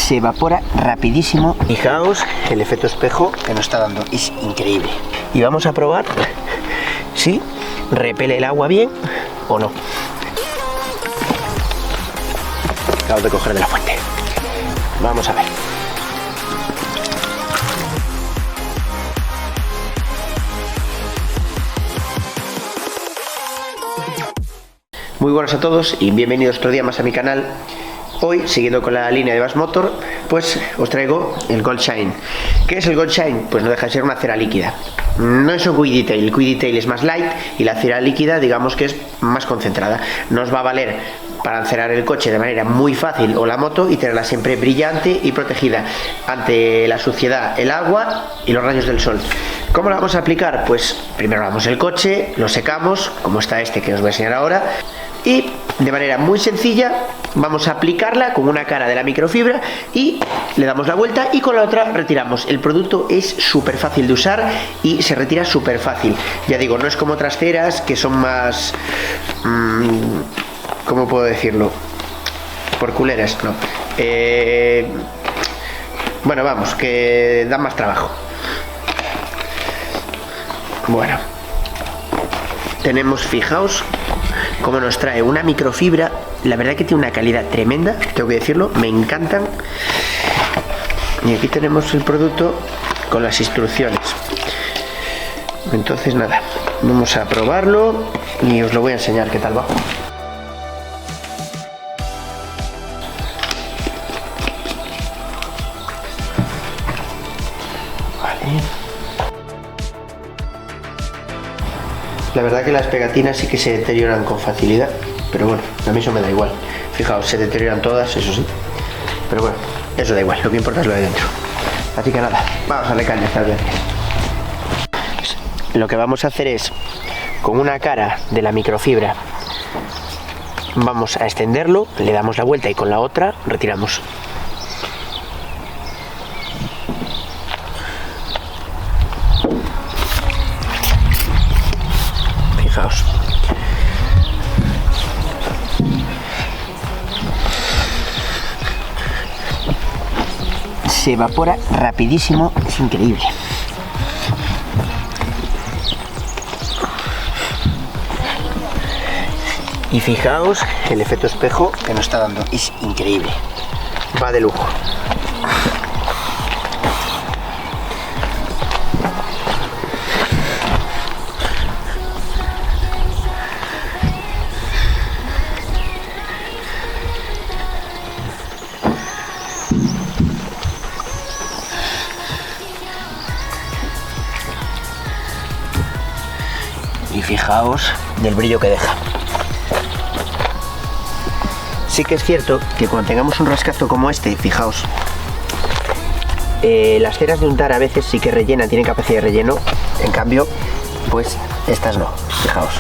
se evapora rapidísimo. Fijaos el efecto espejo que nos está dando, es increíble. Y vamos a probar si repele el agua bien o no. Acabo de coger de la fuente. Vamos a ver. Muy buenas a todos y bienvenidos otro día más a mi canal. Hoy, siguiendo con la línea de Bassmotor, pues os traigo el Gold Shine. ¿Qué es el Gold Shine? Pues no deja de ser una cera líquida. No es un Quick Detail, el Quick Detail es más light y la cera líquida digamos que es más concentrada. Nos va a valer para encerar el coche de manera muy fácil o la moto y tenerla siempre brillante y protegida ante la suciedad, el agua y los rayos del sol. ¿Cómo la vamos a aplicar? Pues primero lavamos el coche, lo secamos, como está este que os voy a enseñar ahora, y de manera muy sencilla vamos a aplicarla con una cara de la microfibra y le damos la vuelta y con la otra retiramos. El producto es súper fácil de usar y se retira súper fácil. Ya digo, no es como otras ceras que son más... ¿cómo puedo decirlo? Por culeras, no. Bueno, vamos, que dan más trabajo. Bueno, tenemos, fijaos cómo nos trae una microfibra. La verdad que tiene una calidad tremenda, tengo que decirlo, me encantan. Y aquí tenemos el producto con las instrucciones. Entonces nada, vamos a probarlo y os lo voy a enseñar qué tal va. Vale. La verdad que las pegatinas sí que se deterioran con facilidad, pero bueno, a mí eso me da igual. Fijaos, se deterioran todas, eso sí, pero bueno, eso da igual, lo que importa es lo de dentro. Así que nada, vamos a darle caña esta vez. Lo que vamos a hacer es, con una cara de la microfibra, vamos a extenderlo, le damos la vuelta y con la otra retiramos. Fijaos. Se evapora rapidísimo, es increíble. Y fijaos el efecto espejo que nos está dando, es increíble. Va de lujo. Y fijaos del brillo que deja. Sí que es cierto que cuando tengamos un rascazo como este, fijaos, las ceras de untar a veces sí que rellenan, tienen capacidad de relleno, en cambio, pues estas no, fijaos.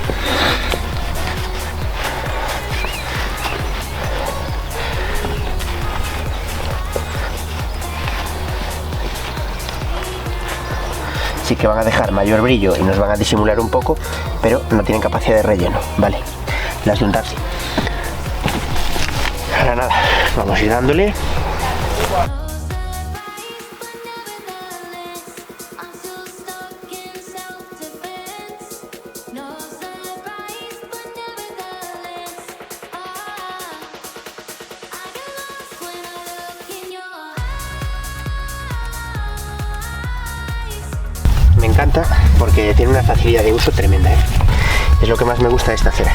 Sí que van a dejar mayor brillo y nos van a disimular un poco, pero no tienen capacidad de relleno, ¿vale? Las de untar sí. Ahora nada, vamos a ir dándole. Me encanta porque tiene una facilidad de uso tremenda, ¿eh? Es lo que más me gusta de esta cera.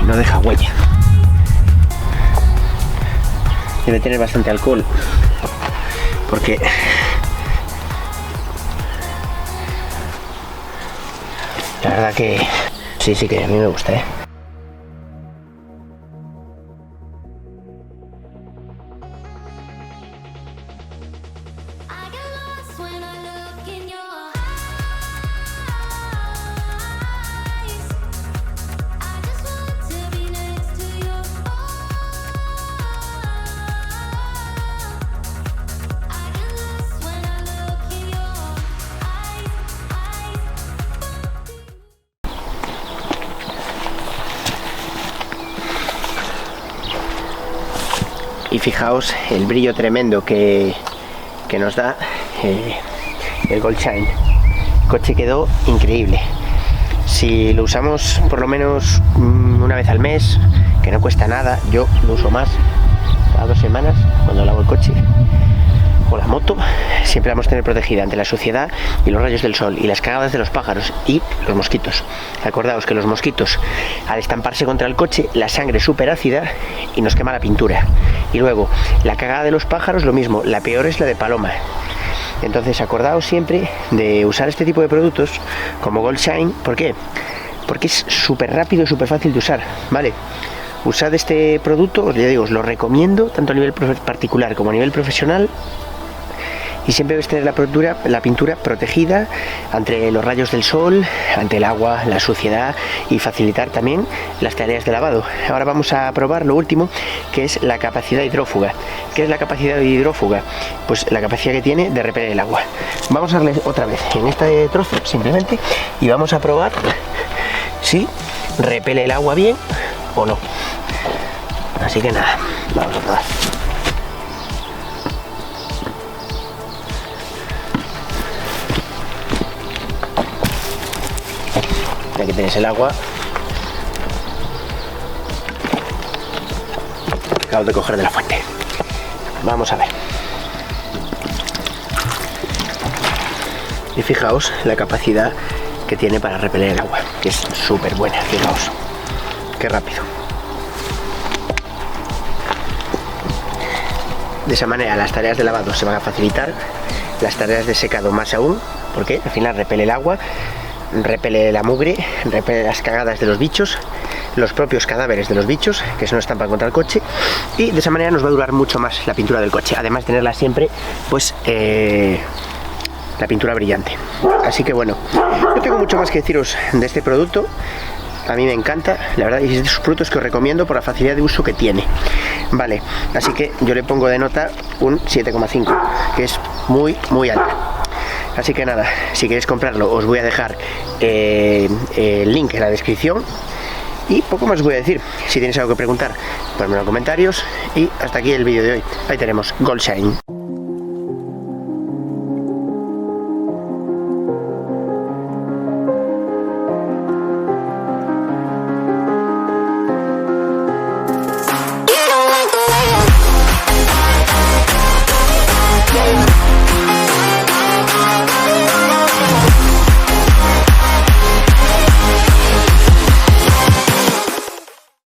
No deja huella. Debe tener bastante alcohol porque la verdad que sí que a mí me gusta, ¿eh? y fijaos el brillo tremendo que nos da el Gold Shine. El coche quedó increíble. Si lo usamos por lo menos una vez al mes, que no cuesta nada, yo lo uso más, cada 2 semanas cuando lavo el coche o la moto, siempre vamos a tener protegida ante la suciedad y los rayos del sol y las cagadas de los pájaros y los mosquitos. Acordaos que los mosquitos, al estamparse contra el coche, la sangre es súper ácida y nos quema la pintura. Y luego, la cagada de los pájaros, lo mismo, la peor es la de paloma. Entonces acordaos siempre de usar este tipo de productos como Gold Shine. ¿Por qué? Porque es súper rápido y súper fácil de usar, ¿vale? Usad este producto, os digo, os lo recomiendo tanto a nivel particular como a nivel profesional. Y siempre debes tener la pintura protegida ante los rayos del sol, ante el agua, la suciedad y facilitar también las tareas de lavado. Ahora vamos a probar lo último, que es la capacidad hidrófuga. ¿Qué es la capacidad hidrófuga? Pues la capacidad que tiene de repeler el agua. Vamos a darle otra vez en este trozo simplemente y vamos a probar si repele el agua bien o no. Así que nada, vamos a probar. Aquí tenéis el agua. Acabo de coger de la fuente. Vamos a ver. Y fijaos la capacidad que tiene para repeler el agua, que es súper buena. Fijaos, qué rápido. De esa manera las tareas de lavado se van a facilitar, las tareas de secado más aún, porque al final repele el agua, repele la mugre, repele las cagadas de los bichos, los propios cadáveres de los bichos que se nos estampan contra el coche, y de esa manera nos va a durar mucho más la pintura del coche, además de tenerla siempre pues la pintura brillante. Así que bueno, no tengo mucho más que deciros de este producto. A mí me encanta, la verdad, y es de esos productos que os recomiendo por la facilidad de uso que tiene. Vale, así que yo le pongo de nota un 7,5, que es muy alta. Así que nada, si queréis comprarlo os voy a dejar el link en la descripción. Y poco más os voy a decir. Si tenéis algo que preguntar, ponedmelo en los comentarios. Y hasta aquí el vídeo de hoy. Ahí tenemos Gold Shine.